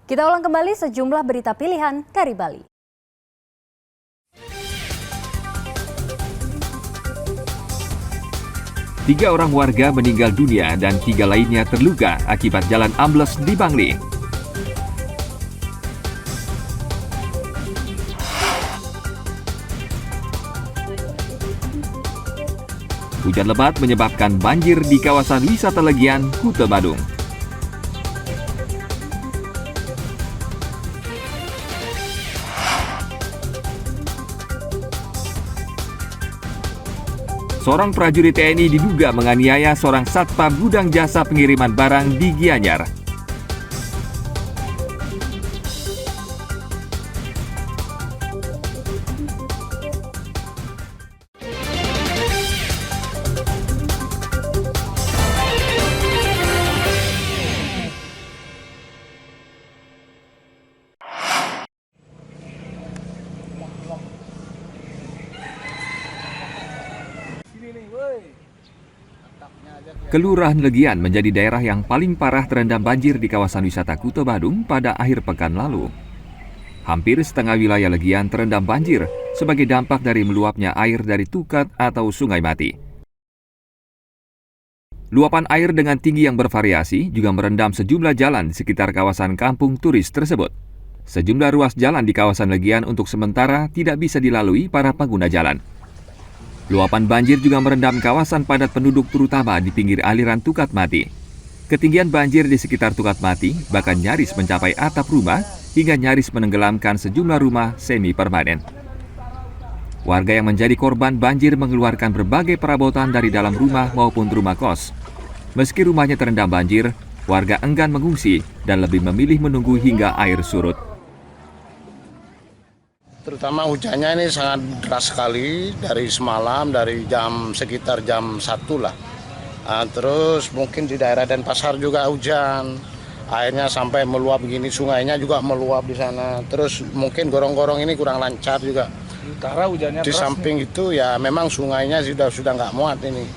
Kita ulang kembali sejumlah berita pilihan dari Bali. Tiga orang warga meninggal dunia dan 3 lainnya terluka akibat jalan ambles di Bangli. Hujan lebat menyebabkan banjir di kawasan wisata Legian, Kuta Badung. Seorang prajurit TNI diduga menganiaya seorang satpam gudang jasa pengiriman barang di Gianyar. Kelurahan Legian menjadi daerah yang paling parah terendam banjir di kawasan wisata Kuta Badung pada akhir pekan lalu. Hampir setengah wilayah Legian terendam banjir sebagai dampak dari meluapnya air dari Tukat atau Sungai Mati. Luapan air dengan tinggi yang bervariasi juga merendam sejumlah jalan di sekitar kawasan kampung turis tersebut. Sejumlah ruas jalan di kawasan Legian untuk sementara tidak bisa dilalui para pengguna jalan. Luapan banjir juga merendam kawasan padat penduduk terutama di pinggir aliran Tukat Mati. Ketinggian banjir di sekitar Tukat Mati bahkan nyaris mencapai atap rumah hingga nyaris menenggelamkan sejumlah rumah semi permanen. Warga yang menjadi korban banjir mengeluarkan berbagai perabotan dari dalam rumah maupun rumah kos. Meski rumahnya terendam banjir, warga enggan mengungsi dan lebih memilih menunggu hingga air surut. Terutama hujannya ini sangat deras sekali dari semalam, dari sekitar jam 1 lah. Terus mungkin di daerah Denpasar juga hujan, airnya sampai meluap begini, sungainya juga meluap di sana. Terus mungkin gorong-gorong ini kurang lancar juga. Karena hujannya di samping nih. Itu ya memang sungainya sudah nggak muat ini.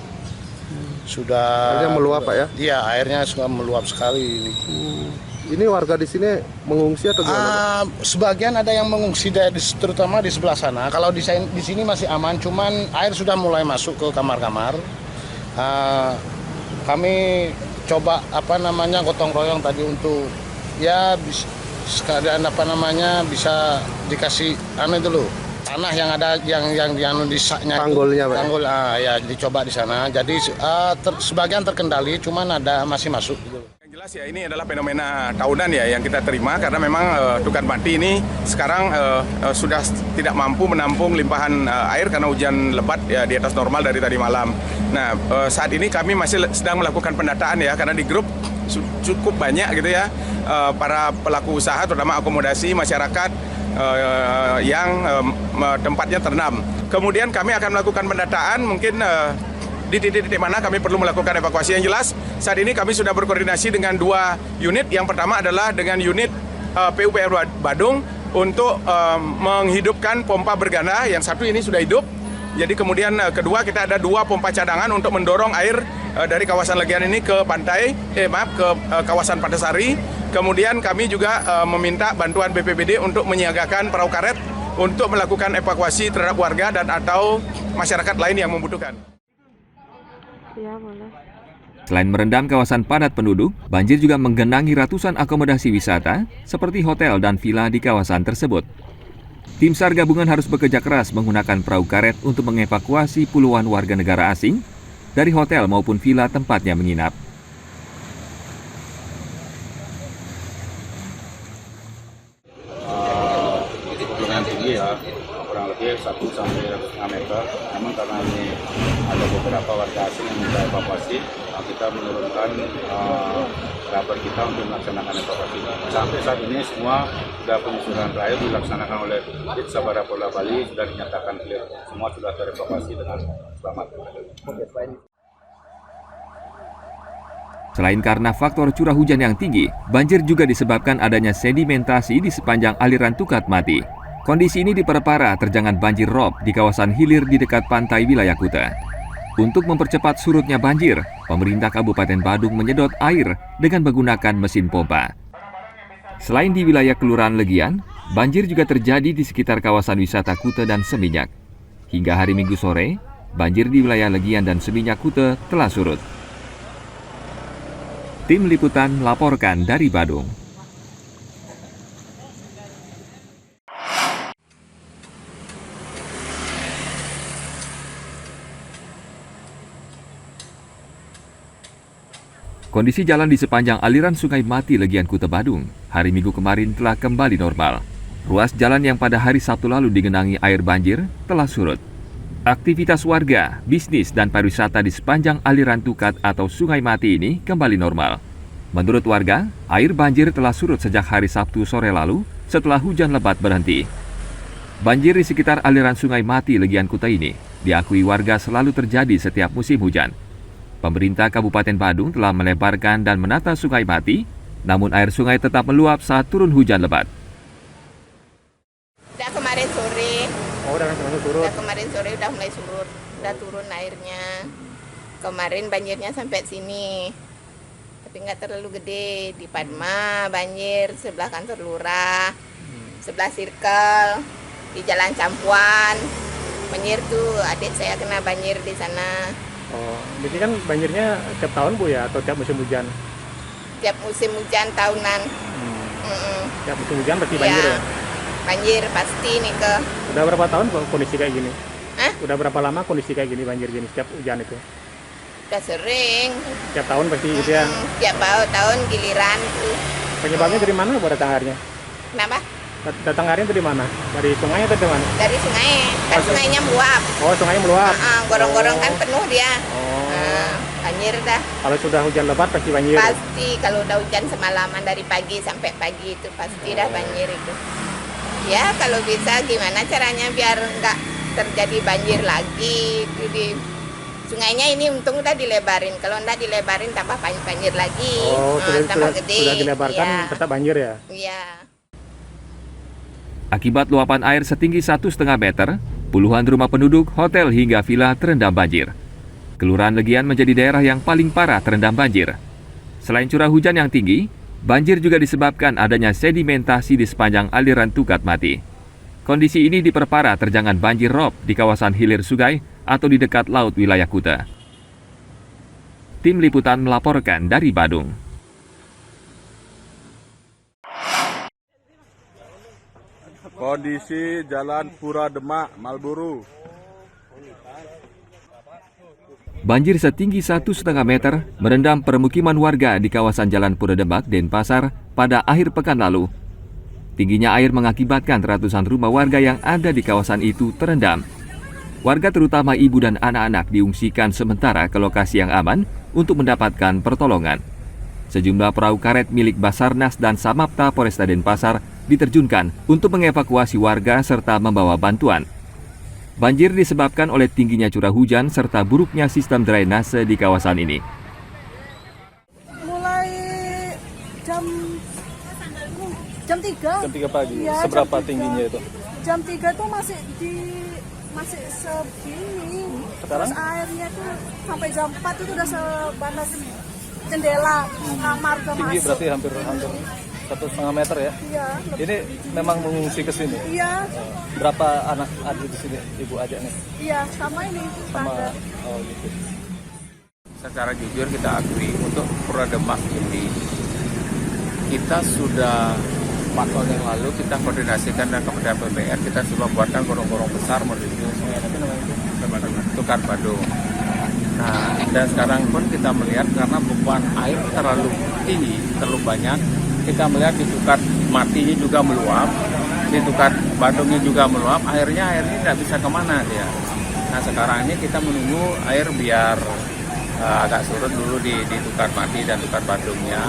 Sudah airnya meluap Pak ya? Iya, airnya sudah meluap sekali ini. Ini warga di sini mengungsi atau gimana? Sebagian ada yang mengungsi terutama di sebelah sana. Kalau di sini masih aman, cuman air sudah mulai masuk ke kamar-kamar. Kami coba gotong royong tadi untuk ya sekalian bisa dikasih dulu tanah yang ada yang disaknya tanggulnya Pak. Tanggul ya dicoba di sana. Jadi sebagian terkendali, cuman masih masuk gitu. Jelas ya, ini adalah fenomena tahunan ya yang kita terima karena memang Tukat Mati ini sekarang sudah tidak mampu menampung limpahan air karena hujan lebat ya di atas normal dari tadi malam. Nah, saat ini kami masih sedang melakukan pendataan ya karena di grup cukup banyak gitu ya para pelaku usaha terutama akomodasi masyarakat yang tempatnya terendam. Kemudian kami akan melakukan pendataan mungkin di titik-titik mana kami perlu melakukan evakuasi. Yang jelas saat ini kami sudah berkoordinasi dengan 2 unit. Yang pertama adalah dengan unit PUPR Badung untuk menghidupkan pompa berganda. Yang satu ini sudah hidup. Jadi kemudian kedua kita ada 2 pompa cadangan untuk mendorong air dari kawasan Legian ini ke kawasan Patasari. Kemudian kami juga meminta bantuan BPBD untuk menyiagakan perahu karet untuk melakukan evakuasi terhadap warga dan atau masyarakat lain yang membutuhkan. Ya, boleh. Selain merendam kawasan padat penduduk, banjir juga menggenangi ratusan akomodasi wisata seperti hotel dan villa di kawasan tersebut. Tim SAR gabungan harus bekerja keras menggunakan perahu karet untuk mengevakuasi puluhan warga negara asing dari hotel maupun villa tempatnya menginap. Yang tinggi ya, kurang lebih 1 sampai 5 meter. Namun karena ini ada beberapa warga asing yang minta evakuasi, kita menurunkan rapor kita untuk melaksanakan evakuasi. Sampai saat ini semua sudah penyusuran terakhir dilaksanakan oleh Dit Sabara Polda Bali, sudah dinyatakan clear. Semua sudah terevakuasi dengan selamat. Selain karena faktor curah hujan yang tinggi, banjir juga disebabkan adanya sedimentasi di sepanjang aliran Tukat Mati. Kondisi ini diperparah terjangan banjir rob di kawasan hilir di dekat pantai wilayah Kuta. Untuk mempercepat surutnya banjir, pemerintah Kabupaten Badung menyedot air dengan menggunakan mesin pompa. Selain di wilayah Kelurahan Legian, banjir juga terjadi di sekitar kawasan wisata Kuta dan Seminyak. Hingga hari Minggu sore, banjir di wilayah Legian dan Seminyak Kuta telah surut. Tim Liputan melaporkan dari Badung. Kondisi jalan di sepanjang aliran Sungai Mati Legian Kuta Badung hari Minggu kemarin telah kembali normal. Ruas jalan yang pada hari Sabtu lalu digenangi air banjir telah surut. Aktivitas warga, bisnis, dan pariwisata di sepanjang aliran Tukat atau Sungai Mati ini kembali normal. Menurut warga, air banjir telah surut sejak hari Sabtu sore lalu setelah hujan lebat berhenti. Banjir di sekitar aliran Sungai Mati Legian Kuta ini diakui warga selalu terjadi setiap musim hujan. Pemerintah Kabupaten Badung telah melebarkan dan menata Sungai Mati, namun air sungai tetap meluap saat turun hujan lebat. Udah kemarin sore. Oh, udah surut. Udah kemarin sore udah mulai surut, udah turun airnya. Kemarin banjirnya sampai sini, tapi nggak terlalu gede. Di Padma banjir sebelah kantor lurah, sebelah Circle, di Jalan Campuan. Banjir tuh adik saya kena banjir di sana. Oh, jadi kan banjirnya tiap tahun Bu ya, atau tiap musim hujan? Tiap musim hujan tahunan. Tiap musim hujan berarti banjir ya? Banjir pasti nih ke. Udah berapa tahun kondisi kayak gini? Hah? Udah berapa lama kondisi kayak gini, banjir gini setiap hujan itu? Udah sering. Tiap tahun pasti gitu ya? Tiap tahun giliran tuh. Penyebabnya dari mana Bu datang airnya? Kenapa? Datang airnya dari mana? Dari sungai atau dari mana? Dari sungai, kan sungainya meluap. Oh, sungainya meluap? Gorong-gorong kan penuh dia. Oh. Banjir dah. Kalau sudah hujan lebat pasti banjir? Pasti, kalau udah hujan semalaman dari pagi sampai pagi itu pasti dah banjir itu. Ya, kalau bisa gimana caranya biar nggak terjadi banjir lagi. Itu di sungainya ini untung udah dilebarin. Kalau nggak dilebarin tambah banjir lagi. Oh, tambah gede. Sudah dilebarkan Ya. tetap banjir ya? Iya. Akibat luapan air setinggi 1,5 meter, puluhan rumah penduduk, hotel hingga villa terendam banjir. Kelurahan Legian menjadi daerah yang paling parah terendam banjir. Selain curah hujan yang tinggi, banjir juga disebabkan adanya sedimentasi di sepanjang aliran Tukat Mati. Kondisi ini diperparah terjangan banjir rob di kawasan hilir sungai atau di dekat laut wilayah Kuta. Tim Liputan melaporkan dari Badung. Kondisi Jalan Pura Demak, Malburu. Banjir setinggi 1,5 meter merendam permukiman warga di kawasan Jalan Pura Demak, Denpasar pada akhir pekan lalu. Tingginya air mengakibatkan ratusan rumah warga yang ada di kawasan itu terendam. Warga terutama ibu dan anak-anak diungsikan sementara ke lokasi yang aman untuk mendapatkan pertolongan. Sejumlah perahu karet milik Basarnas dan Samapta Polresta Denpasar diterjunkan untuk mengevakuasi warga serta membawa bantuan. Banjir disebabkan oleh tingginya curah hujan serta buruknya sistem drainase di kawasan ini. Mulai jam 3. Jam 3 pagi. Ya, Seberapa jam 3. tingginya itu? Jam 3 tuh masih segini. Sekarang? Terus airnya tuh sampai jam 4 itu udah sebatas jendela kamar ke Tinggi masuk. berarti hampir 1,5 meter ya? Iya. Ini memang mengungsi ke sini. Iya, Berapa anak ada di sini, ibu adik nih? iya sama ini Sama, tangga. oh gitu. Secara jujur kita akui untuk Pura Demak ini kita sudah 4 tahun yang lalu kita koordinasikan dengan Kementerian PUPR, kita sudah buatkan gorong-gorong besar menuju Tukat Badung. Nah, dan sekarang pun kita melihat karena beban air terlalu tinggi, terlalu banyak, kita melihat di Tukat Mati ini juga meluap, di Tukat Badungnya juga meluap, airnya tidak bisa kemana dia. Nah, sekarang ini kita menunggu air biar agak surut dulu di Tukat Mati dan Tukat Badungnya.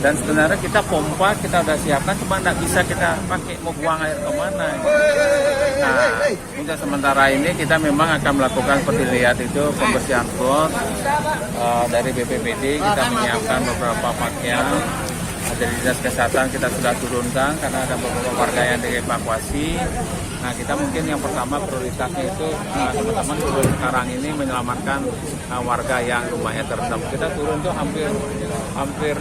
Dan sebenarnya kita pompa, kita udah siapkan, cuma tidak bisa kita pakai, mau buang air kemana. Nah, untuk sementara ini kita memang akan melakukan seperti lihat itu pembersihan got dari BPBD, kita menyiapkan beberapa pakaian. Dari dinas kesehatan kita sudah turunkan karena ada beberapa warga yang dievakuasi. Nah, kita mungkin yang pertama prioritasnya itu teman-teman turun sekarang ini menyelamatkan warga yang rumahnya terendam. Kita turun tuh hampir 1,5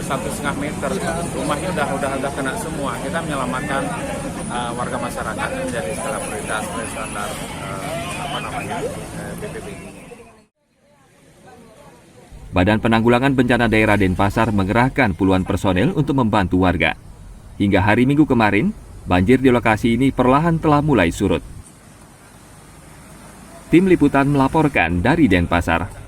meter. Rumahnya udah kena semua. Kita menyelamatkan warga masyarakat menjadi skala prioritas standar BPBD. Badan Penanggulangan Bencana Daerah Denpasar mengerahkan puluhan personel untuk membantu warga. Hingga hari Minggu kemarin, banjir di lokasi ini perlahan telah mulai surut. Tim Liputan melaporkan dari Denpasar.